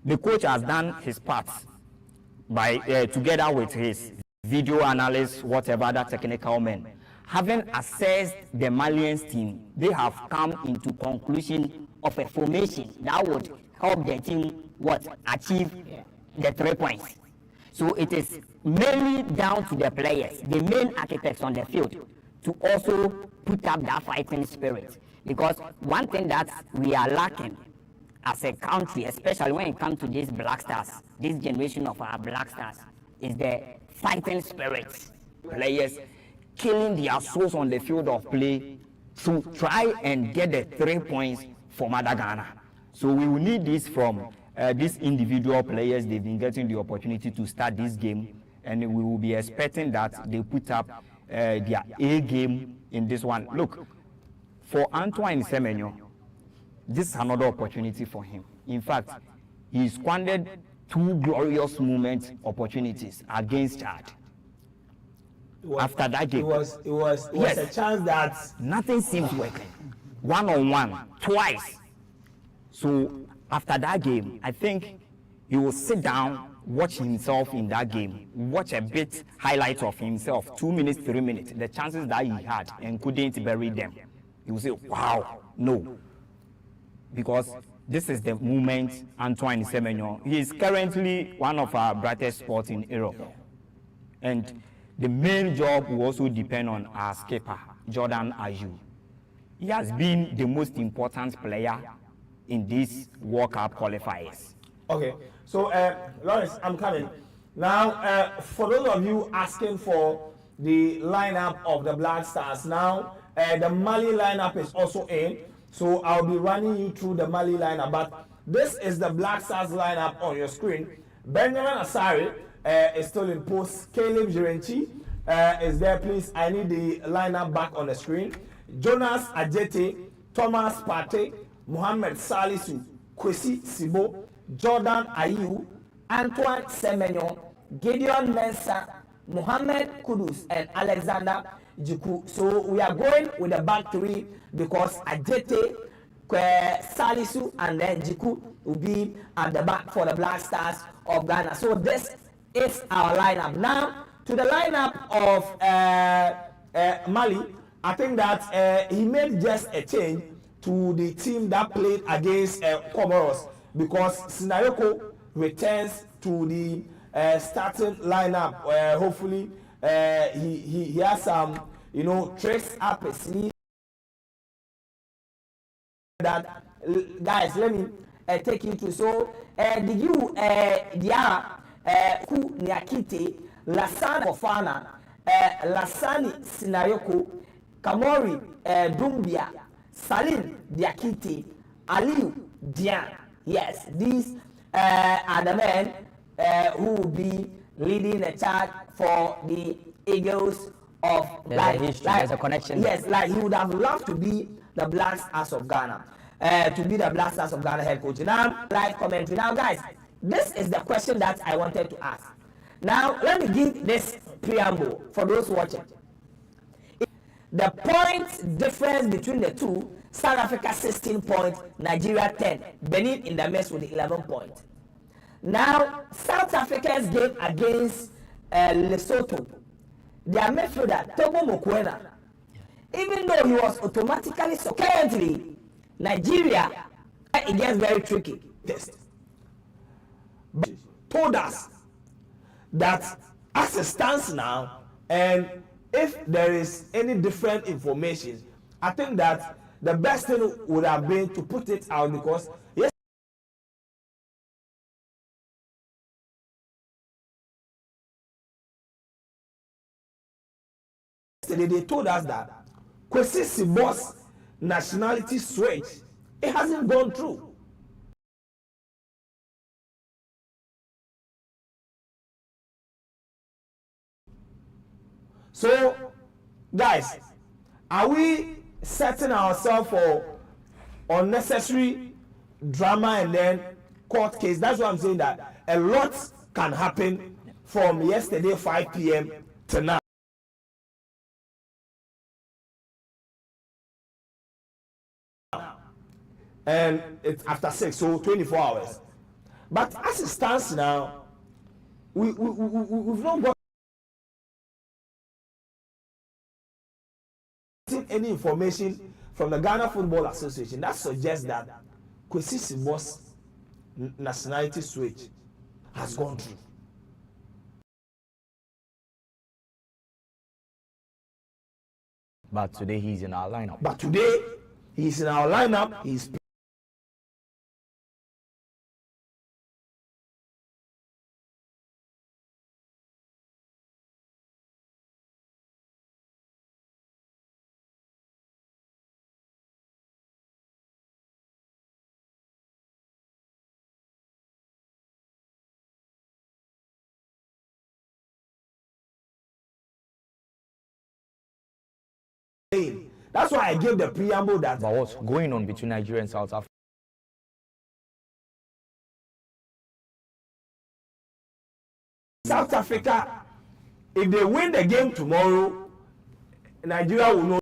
The coach has done his part by together with his video analysts, whatever other technical men. Having assessed the Malians team, they have come into conclusion of a formation that would help the team achieve the 3 points. So it is mainly down to the players, the main architects on the field, to also put up that fighting spirit. Because one thing that we are lacking as a country, especially when it comes to these Black Stars, this generation of our Black Stars, is the fighting spirit. Players killing their souls on the field of play to try and get the 3 points for Mother Ghana. So we will need this from these individual players. They've been getting the opportunity to start this game, and we will be expecting that they put up their A game in this one. Look, for Antoine Semenyo, this is another opportunity for him. In fact, he squandered 2 glorious opportunities against Chad. After that game, it was a chance that nothing seems working. 1-on-1, twice. So after that game, I think he will sit down, watch himself in that game, watch a bit highlights of himself, 2 minutes, 3 minutes, the chances that he had and couldn't bury them. He will say, wow, no. Because this is the moment Antoine Semenyo. He is currently one of our brightest spots in Europe. And the main job will also depend on our skipper, Jordan Ayew. He has been the most important player in these World Cup qualifiers. Okay, so Lawrence, I'm coming. Now, for those of you asking for the lineup of the Black Stars, now the Mali lineup is also in. So I'll be running you through the Mali lineup. But this is the Black Stars lineup on your screen. Benjamin Asare is still in post. Caleb Jirenchi is there, please. I need the lineup back on the screen. Jonas Ajete, Thomas Partey, Mohamed Salisu, Kwesi Sibo, Jordan Ayew, Antoine Semenyo, Gideon Mensah, Mohamed Kudus, and Alexander Jiku. So we are going with the back three because Ajete, Salisu, and then Jiku will be at the back for the Black Stars of Ghana. So this is our lineup. Now to the lineup of Mali, I think that he made just a change to the team that played against Comoros because Sinayoko returns to the starting lineup. Hopefully he has some tricks up his sleeve. That guys, let me take you to. So did you Ku Niakite, Lassana Fofana, Lassani Sinayoko, Kamori Dumbia, Salim Diakite, Aliu Dian. Yes, these are the men who will be leading the charge for the Eagles of there's a connection. Yes, like he would have loved to be the Black Stars of Ghana, to be the Black Stars of Ghana head coach. Now, live commentary. Now, guys, this is the question that I wanted to ask. Now, let me give this preamble for those watching. The point difference between the two: South Africa 16 points, Nigeria 10, Benin in the mess with 11 points. Now, South Africa's game against Lesotho, their midfielder Togo Mokoena, even though he was automatically so currently Nigeria, it gets very tricky. Test told us that as it stands now, and if there is any different information, I think that the best thing would have been to put it out because yesterday they told us that Kwesi Sibo's nationality switch, it hasn't gone through. So, guys, are we setting ourselves for unnecessary drama and then court case? That's why I'm saying that a lot can happen from yesterday 5 p.m. to now. And it's after 6, so 24 hours. But as it stands now, we've not got any information from the Ghana Football Association that suggests that Kwesi Sibo's nationality switch has gone through. But today he's in our lineup. He's playing. That's why I gave the preamble that. But what's going on between Nigeria and South Africa? South Africa, if they win the game tomorrow, Nigeria will know.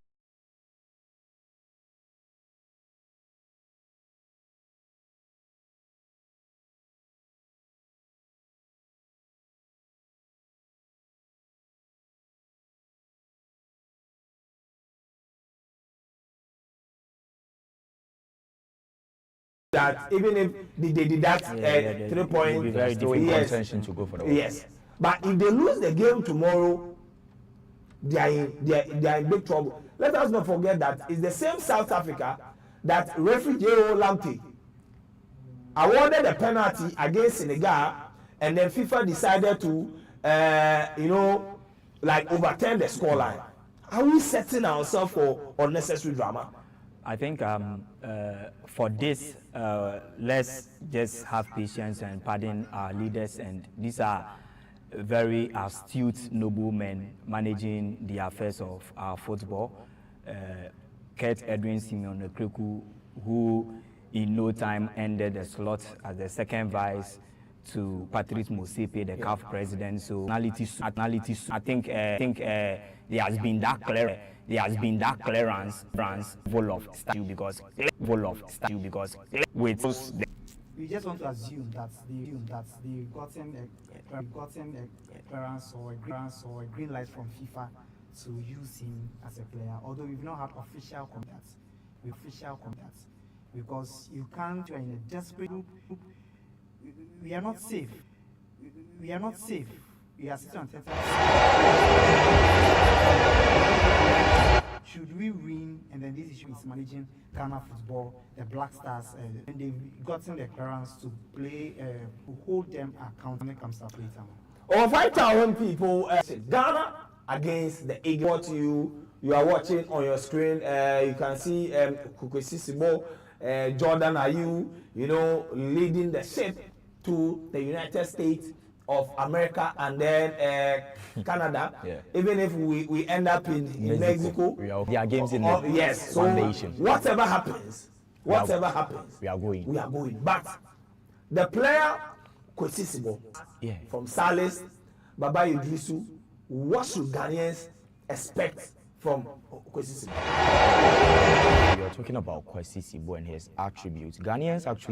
That even if they did that 3 points, will be very difficult contention to go for the World. Yes, but if they lose the game tomorrow, they are in big trouble. Let us not forget that it's the same South Africa that referee J.O. Lamptey awarded a penalty against Senegal, and then FIFA decided to overturn the scoreline. Are we setting ourselves for unnecessary drama? I think for this, let's just have patience and pardon our leaders. And these are very astute, noble men managing the affairs of our football. Kurt Edwin Simeon Okreku, who in no time ended the slot as the second vice to Patrice Motsepe, the CAF president. So, I think there has been that clear. There has been that clearance full of statue because with those. We just want to assume that they've gotten a clearance or a green light from FIFA to use him as a player. Although we've not had official contact, because you can't. You are in a desperate group. We are not safe. We are sitting on 10. Should we win, and then this issue is managing Ghana football, the Black Stars, and they've gotten the clearance to play, to hold them accountable when it comes to play time. Over 5,000 people, Ghana against the Eagles. What you are watching on your screen, you can see Kwesi Sibo, Jordan Ayew, leading the ship to the United States of America and then Canada. Yeah. Even if we end up in Mexico. There are games in there. Yes. So whatever happens, we are going. But the player Kwesi Sibo, from Salis, Baba Idrisu, what should Ghanaians expect from Kwesi Sibo? We are talking about Kwesi Sibo and his attributes. Ghanaians actually